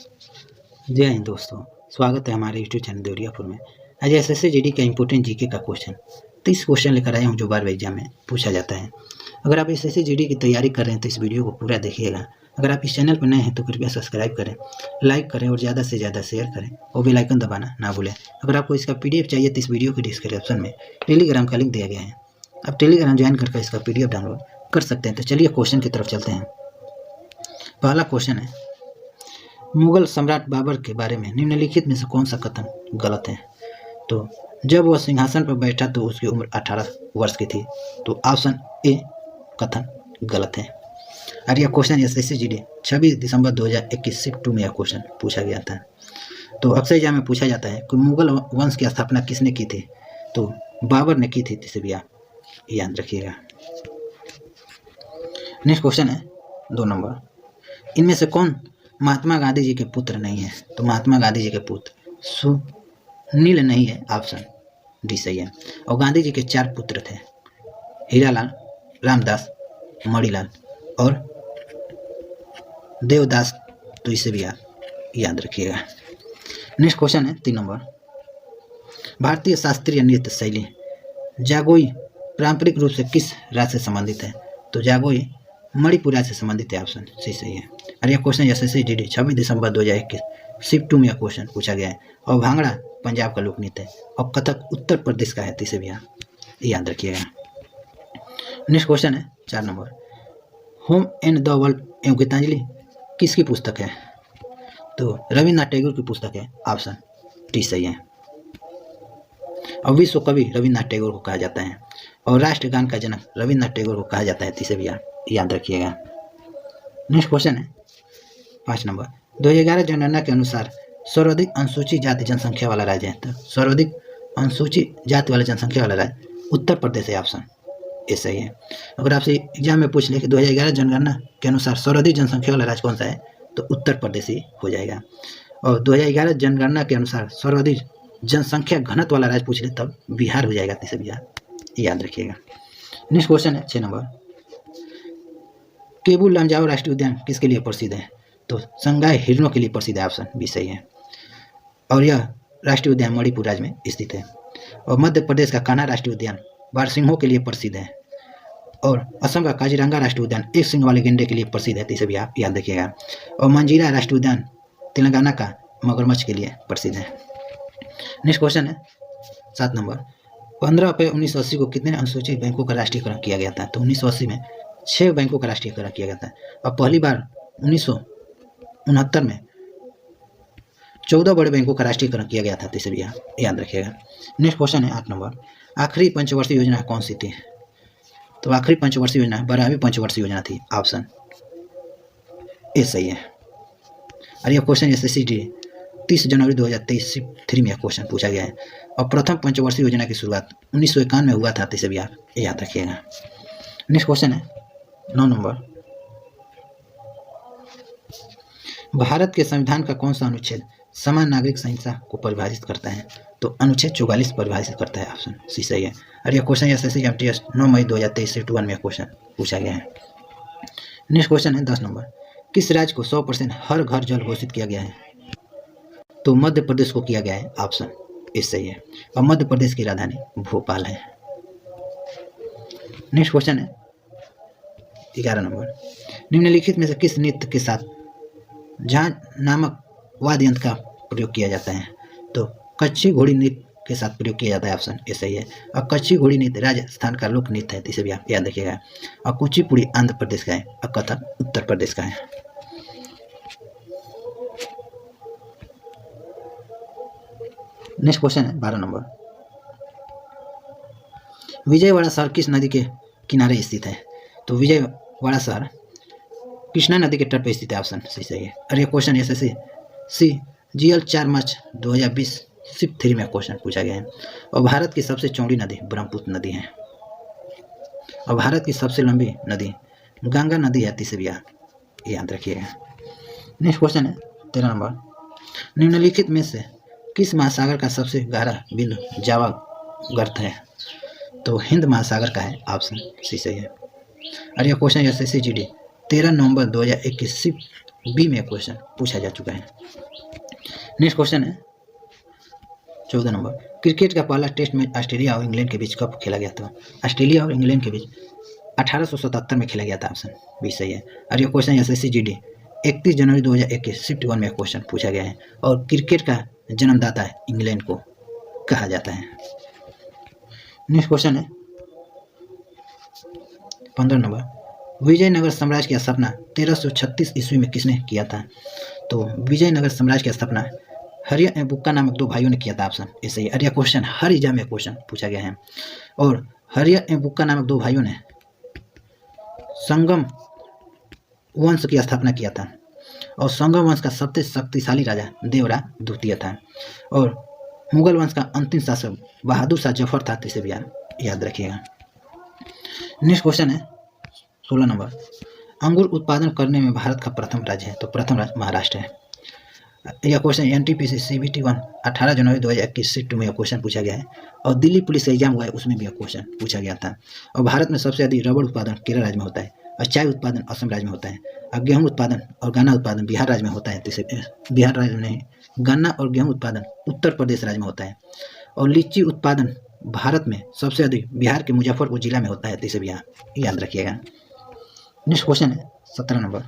जय हिंद दोस्तों, स्वागत है हमारे यूट्यूब चैनल देवरियापुर में। आज एसएससी जीडी का इंपॉर्टेंट जीके का क्वेश्चन 30 क्वेश्चन लेकर आया हूँ जो बार एग्जाम में पूछा जाता है। अगर आप एसएससी जीडी की तैयारी कर रहे हैं तो इस वीडियो को पूरा देखिएगा। अगर आप इस चैनल पर नए हैं तो कृपया सब्सक्राइब करें, लाइक करें और ज़्यादा से ज़्यादा शेयर करें और बेल आइकन दबाना ना भूलें। अगर आपको इसका PDF चाहिए तो इस वीडियो के डिस्क्रिप्शन में टेलीग्राम का लिंक दिया गया है, आप टेलीग्राम ज्वाइन करके इसका PDF डाउनलोड कर सकते हैं। तो चलिए क्वेश्चन की तरफ चलते हैं। पहला क्वेश्चन है, मुगल सम्राट बाबर के बारे में निम्नलिखित में से कौन सा कथन गलत है? तो जब वह सिंहासन पर बैठा तो उसकी उम्र 18 वर्ष की थी, तो ऑप्शन ए कथन गलत है। और यह क्वेश्चन एसएससी जीडी 26 दिसंबर 2021 शिफ्ट 2 में यह क्वेश्चन पूछा गया था। तो अक्सर एग्जाम में पूछा जाता है कि मुगल वंश की स्थापना किसने की थी? तो बाबर ने की थी, जिसे भी आप याद रखिएगा। नेक्स्ट क्वेश्चन है 2 नंबर, इनमें से कौन महात्मा गांधी जी के पुत्र नहीं है? तो महात्मा गांधी जी के पुत्र सुनील नहीं है, ऑप्शन डी सही है। और गांधी जी के 4 पुत्र थे, हीरालाल, रामदास, मणिलाल और देवदास, तो इसे भी आप याद रखिएगा। नेक्स्ट क्वेश्चन है 3 नंबर, भारतीय शास्त्रीय नृत्य शैली जागोई पारंपरिक रूप से किस राज्य से संबंधित है? तो जागोई मणिपुर राज्य से संबंधित है, ऑप्शन सी सही है। और यह क्वेश्चन एसएससी जीडी 26 दिसंबर 2021 शिफ्ट 2 में यह क्वेश्चन पूछा गया है। और भांगड़ा पंजाब का लोक नृत्य है और कथक उत्तर प्रदेश का है, तो इसे भी आप याद रखिएगा। नेक्स्ट क्वेश्चन है 4 number, home and the world एवं गीतांजलि किसकी पुस्तक है? तो रविन्द्रनाथ टैगोर की पुस्तक है, ऑप्शन डी सही है। और विश्व कवि रविन्द्रनाथ टैगोर को कहा जाता है और राष्ट्रगान का जनक रविन्द्रनाथ टैगोर को कहा जाता है, तो इसे भी आप याद रखिएगा। नेक्स्ट क्वेश्चन है 5 नंबर, 2011 जनगणना के अनुसार सर्वाधिक अनुसूचित जाति जनसंख्या वाला राज्य है? तो सर्वाधिक अनुसूचित जाति वाला जनसंख्या वाला राज्य उत्तर प्रदेश है, ऑप्शन ए सही है। अगर आपसे एग्जाम में पूछ ले कि 2011 जनगणना के अनुसार सर्वाधिक जनसंख्या वाला राज्य कौन सा है, तो उत्तर प्रदेश ही हो जाएगा। और 2011 जनगणना के अनुसार सर्वाधिक जनसंख्या घनत्व वाला राज्य पूछ ले तब बिहार हो जाएगा, इसे भी आप याद रखिएगा। नेक्स्ट क्वेश्चन है 6 नंबर, केबू लमजाओ राष्ट्रीय उद्यान किसके लिए प्रसिद्ध है? तो संगाई हिरणों के लिए प्रसिद्ध है, ऑप्शन बी सही है। और यह राष्ट्रीय उद्यान मणिपुर राज्य में स्थित है। और मध्य प्रदेश का कान्हा राष्ट्रीय उद्यान बारसिंहों के लिए प्रसिद्ध है। और असम का काजीरंगा राष्ट्रीय उद्यान एक सिंह वाले गेंडे के लिए प्रसिद्ध है, तो इसे भी आप याद रखिएगा। और मंजीरा राष्ट्रीय उद्यान तेलंगाना का मगरमच्छ के लिए प्रसिद्ध है। नेक्स्ट क्वेश्चन है 7 नंबर, 15 अप्रैल 1980 को कितने अनुसूचित बैंकों का राष्ट्रीयकरण किया गया था? तो 1980 में 6 बैंकों का राष्ट्रीयकरण किया गया था। और पहली बार 1969 में 14 बड़े बैंकों का राष्ट्रीयकरण किया गया था, तो इसे भी आप याद रखिएगा। नेक्स्ट क्वेश्चन है 8 नंबर, आखिरी पंचवर्षीय योजना कौन सी थी? तो आखिरी पंचवर्षीय योजना 12वीं पंचवर्षीय योजना थी, ऑप्शन ए सही है। और यह क्वेश्चन एसएससी जीडी 30 जनवरी 2023 शिफ्ट 3 में यह क्वेश्चन पूछा गया है। और प्रथम पंचवर्षीय योजना की शुरुआत 1951 में हुआ था, तो इसे भी आप याद रखिएगा। नेक्स्ट क्वेश्चन है 9 नंबर, भारत के संविधान का कौन सा अनुच्छेद समान नागरिक संहिता को परिभाषित करता है? तो अनुच्छेद 44 परिभाषित करता है, ऑप्शन सी सही है। और यह क्वेश्चन एसएससी एमटीएस 9 मई 2023 शिफ्ट 1 में क्वेश्चन पूछा गया है। नेक्स्ट क्वेश्चन है 10 नंबर, किस राज्य को 100% हर घर जल घोषित किया गया है? तो मध्य प्रदेश को किया गया है, ऑप्शन ए सही है। और मध्य प्रदेश की राजधानी भोपाल है। नेक्स्ट क्वेश्चन है 11 नंबर, निम्नलिखित में से किस नृत्य के साथ झांझ नामक वाद्य यंत्र का प्रयोग किया जाता है? तो कच्छी घोड़ी नृत्य के साथ प्रयोग किया जाता है, ऑप्शन ए सही है। और कच्छी घोड़ी नृत्य राजस्थान का लोक नृत्य है, तो इसे भी आप याद रखिएगा। और कुचिपुड़ी आंध्र प्रदेश का है और कथक उत्तर प्रदेश का है। नेक्स्ट क्वेश्चन है 12 नंबर, विजयवाड़ा शहर किस नदी के किनारे स्थित है? तो विजयवाड़ा शहर कृष्णा नदी के तट पर स्थित है, ऑप्शन सही है। और यह क्वेश्चन एसएससी जीएल 4 मार्च 2020 शिफ्ट 3 में क्वेश्चन पूछा गया है। और भारत की सबसे चौड़ी नदी ब्रह्मपुत्र नदी है। और भारत की सबसे लंबी नदी गंगा नदी है, इसे भी याद रखिएगा। नेक्स्ट क्वेश्चन है 13 नंबर, निम्नलिखित में से किस महासागर का सबसे गहरा बिंदु जावा गर्त है? तो हिंद महासागर का है, ऑप्शन सी सही है। और यह क्वेश्चन एसएससी जीडी 13 नवंबर 2021 शिफ्ट बी में क्वेश्चन पूछा जा चुका है। नेक्स्ट क्वेश्चन है 14 नंबर, क्रिकेट का पहला टेस्ट मैच ऑस्ट्रेलिया और इंग्लैंड के बीच कब खेला गया था? ऑस्ट्रेलिया और इंग्लैंड के बीच 1877 में खेला गया था, ऑप्शन बी सही है। और ये क्वेश्चन एसएससी जीडी 31 जनवरी 2021 शिफ्ट 1 में क्वेश्चन पूछा गया है। और क्रिकेट का जन्मदाता इंग्लैंड को कहा जाता है। नेक्स्ट क्वेश्चन है 15 नंबर, विजयनगर साम्राज्य की स्थापना 1336 ईस्वी में किसने किया था? तो विजयनगर साम्राज्य की स्थापना हरिया एवं बुक्का नामक दो भाइयों ने किया था, ऑप्शन ए सही है। और यह क्वेश्चन हर एग्जाम में क्वेश्चन पूछा गया है। और हरिया एवं बुक्का नामक दो भाइयों ने संगम वंश की स्थापना किया था। और संगम वंश का सबसे शक्तिशाली राजा देवरा द्वितीय था। और मुगल वंश का अंतिम शासक बहादुर शाह जफर था, इसे भी याद रखिएगा। नेक्स्ट क्वेश्चन है 16 नंबर, अंगूर उत्पादन करने में भारत का प्रथम राज्य है? तो प्रथम राज्य महाराष्ट्र है। यह क्वेश्चन एनटीपीसी CBT 1 18 जनवरी 2021 शिफ्ट में यह क्वेश्चन पूछा गया है। और दिल्ली पुलिस एग्जाम हुआ है, उसमें भी यह क्वेश्चन पूछा गया था। और भारत में सबसे अधिक रबड़ उत्पादन केरल राज्य में होता है। और चाय उत्पादन असम राज्य में होता है। और गेहूं उत्पादन और गन्ना उत्पादन बिहार राज्य में होता है। तो इसे बिहार राज्य में नहीं, गन्ना और गेहूं उत्पादन उत्तर प्रदेश राज्य में होता है। और लीची उत्पादन भारत में सबसे अधिक बिहार के मुजफ्फरपुर जिला में होता है। तो इसे भी याद रखिएगा। नेक्स्ट क्वेश्चन है 17 नंबर,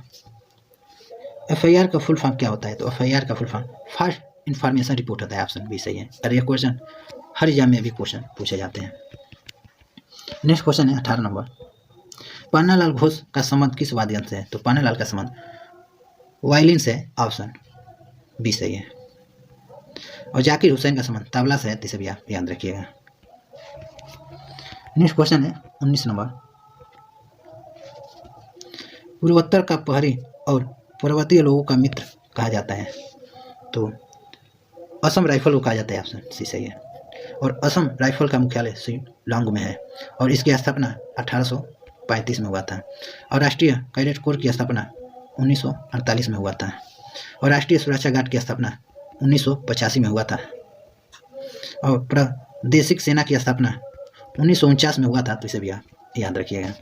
FIR का फुल फॉर्म क्या होता है? तो FIR का full form first information report होता है, ऑप्शन बी सही है। और यह क्वेश्चन हर एग्जाम में भी क्वेश्चन पूछे जाते हैं। नेक्स्ट क्वेश्चन है 18 नंबर, पन्नालाल घोष का संबंध किस वाद्य यंत्र से है? तो पन्नालाल का संबंध वायलिन से, ऑप्शन बी सही है। और जाकिर हुसैन का संबंध तबला से है, इसे भी आप याद रखिएगा। नेक्स्ट क्वेश्चन है 19 नंबर, पूर्वोत्तर का प्रहरी और पर्वतीय लोगों का मित्र कहा जाता है? तो असम राइफल को कहा जाता है, ऑप्शन सी सही है। और असम राइफल का मुख्यालय शिलांग में है। और इसकी स्थापना 1835 में हुआ था। और राष्ट्रीय कैडेट कोर की स्थापना 1948 में हुआ था। और राष्ट्रीय सुरक्षा गार्ड की स्थापना 1985 में हुआ था। और प्रादेशिक सेना की स्थापना 1949 में हुआ था। तो इसे भी याद रखिएगा।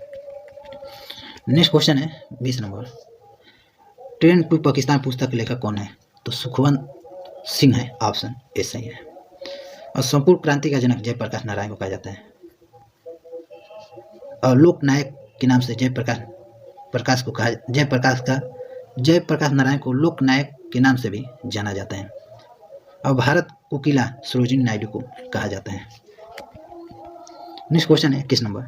नेक्स्ट क्वेश्चन है 20 नंबर, ट्रेन टू पाकिस्तान पुस्तक के लेखक कौन है? तो सुखवंत सिंह है, ऑप्शन ए सही है। और संपूर्ण क्रांति का जनक जयप्रकाश नारायण को कहा जाता है। और लोकनायक के नाम से जयप्रकाश नारायण को लोकनायक के नाम से भी जाना जाता है। और भारत कोकिला सरोजिनी नायडू को कहा जाता है। नेक्स्ट क्वेश्चन है 21 नंबर,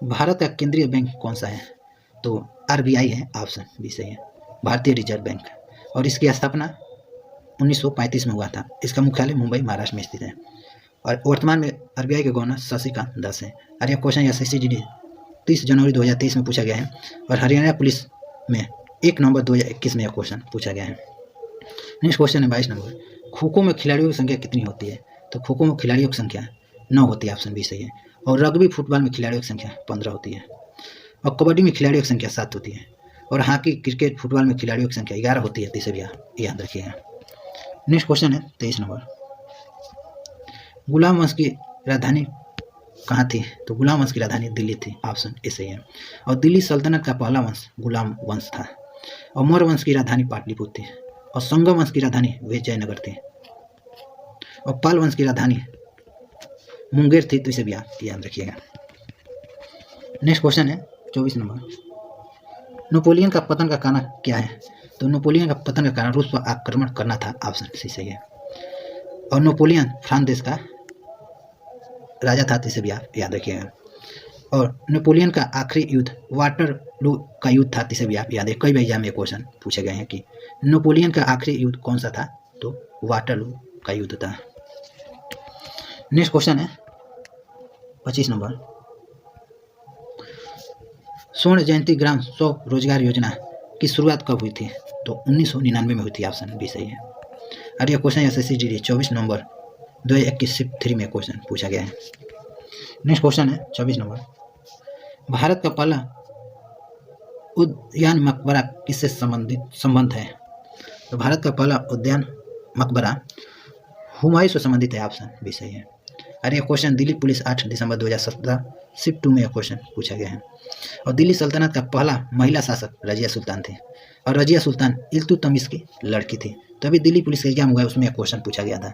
भारत का केंद्रीय बैंक कौन सा है? तो RBI है, ऑप्शन बी सही है, भारतीय रिजर्व बैंक। और इसकी स्थापना 1935 में हुआ था। इसका मुख्यालय मुंबई महाराष्ट्र में स्थित है। और वर्तमान में RBI के गवर्नर शशिकांत दास है। और यह क्वेश्चन SSC GD 30 जनवरी 2023 में पूछा गया है। और हरियाणा पुलिस में 1 नवंबर 2021 में यह क्वेश्चन पूछा गया है। नेक्स्ट क्वेश्चन है 22 नंबर, खो खो में खिलाड़ियों की संख्या कितनी होती है? तो खो खो में खिलाड़ियों की संख्या 9 होती है, ऑप्शन बी सही है। और रग्बी फुटबॉल में खिलाड़ियों की संख्या 15 होती है। और कबड्डी में खिलाड़ियों की संख्या 7 होती है। और हॉकी क्रिकेट फुटबॉल में खिलाड़ियों की संख्या 11 होती है। तो इसे भी याद रखिएगा। नेक्स्ट क्वेश्चन है 23 नंबर, गुलाम वंश की राजधानी कहाँ थी? तो गुलाम वंश की राजधानी दिल्ली थी, ऑप्शन ए सही है। और दिल्ली सल्तनत का पहला वंश गुलाम वंश था। और मौर्य वंश की राजधानी पाटलिपुत्र थी। और संगम वंश की राजधानी विजयनगर थी। और पाल वंश की राजधानी मुंगेर थी। तो इसे भी याद रखिएगा। नेक्स्ट क्वेश्चन है 24 नंबर, नेपोलियन का पतन का कारण क्या है? तो नेपोलियन का पतन का कारण रूस पर आक्रमण करना था, ऑप्शन सी सही है। और नेपोलियन फ्रांस देश का राजा था, तो इसे भी आप याद रखिएगा। और नेपोलियन का आखिरी युद्ध वाटरलू का युद्ध था, तो इसे भी आप याद है। कई बार एग्जाम में क्वेश्चन पूछे गए हैं कि नेपोलियन का आखिरी युद्ध कौन सा था? तो वाटरलू का युद्ध था। नेक्स्ट क्वेश्चन है 25 नंबर, स्वर्ण जयंती ग्राम स्वरोजगार योजना की शुरुआत कब हुई थी? तो 1999 में हुई थी, ऑप्शन बी सही है। और यह क्वेश्चन SSC GD 24 नवंबर 2021 शिफ्ट 3 में क्वेश्चन पूछा गया है। नेक्स्ट क्वेश्चन है 24 नंबर, भारत का पहला उद्यान मकबरा किससे संबंध है? तो भारत का पहला उद्यान मकबरा हुमायूं से संबंधित है, ऑप्शन बी सही है। और यह क्वेश्चन दिल्ली पुलिस 8 दिसंबर 2017 शिफ्ट 2 में यह क्वेश्चन पूछा गया है। और दिल्ली सल्तनत का पहला महिला शासक रजिया सुल्तान थे। और रजिया सुल्तान इल्तुतमिश की लड़की थी। तो अभी दिल्ली पुलिस का एग्जाम हुआ है, उसमें एक क्वेश्चन पूछा गया था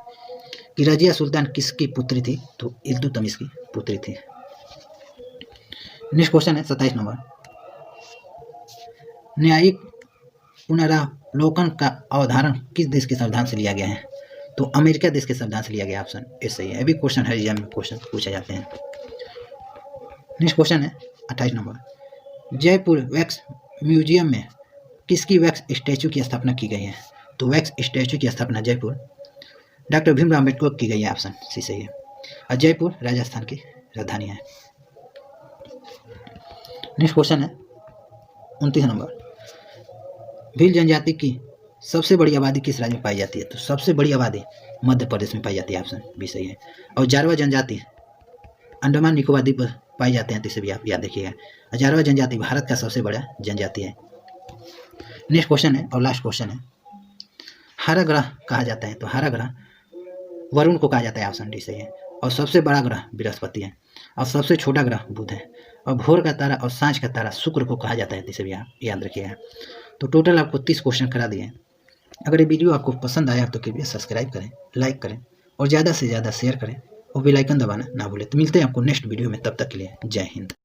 कि रजिया सुल्तान किसकी पुत्री थी, तो इल्तुतमिश की पुत्री थी। नेक्स्ट क्वेश्चन है 27 नंबर, न्यायिक पुनरावलोकन का अवधारण किस देश के संविधान से लिया गया है, तो अमेरिका देश के संविधान से लिया गया। ऑप्शन ए सही है। अभी क्वेश्चन हर एग्जाम में क्वेश्चन पूछे जाते हैं। नेक्स्ट क्वेश्चन है 28 नंबर, जयपुर वैक्स म्यूजियम में किसकी वैक्स स्टैचू की स्थापना की गई है, तो वैक्स स्टैचू की स्थापना जयपुर डॉक्टर भीमराव अम्बेडकर की गई है। ऑप्शन सी सही है। और जयपुर राजस्थान की राजधानी है। नेक्स्ट क्वेश्चन है 29 नंबर, भील जनजाति की सबसे बड़ी आबादी किस राज्य में पाई जाती है, तो सबसे बड़ी आबादी मध्य प्रदेश में पाई जाती है। ऑप्शन बी सही है। और जारवा जनजाति अंडमान निकोबार द्वीप पर पाई जाते हैं, तो इसे भी आप याद रखिएगा। जारवा जनजाति भारत का सबसे बड़ा जनजाति है। नेक्स्ट क्वेश्चन है और लास्ट क्वेश्चन है, हरा ग्रह कहा जाता है, तो हरा ग्रह वरुण को कहा जाता है। ऑप्शन डी सही है। और सबसे बड़ा ग्रह बृहस्पति है और सबसे छोटा ग्रह बुध है। और भोर का तारा और सांझ का तारा शुक्र को कहा जाता है, तो इसे भी आप याद रखिएगा। तो टोटल आपको 30 क्वेश्चन करा दिए। अगर ये वीडियो आपको पसंद आया तो कृपया सब्सक्राइब करें, लाइक करें और ज़्यादा से ज़्यादा शेयर करें और बेल आइकन दबाना ना भूलें। तो मिलते हैं आपको नेक्स्ट वीडियो में, तब तक के लिए जय हिंद।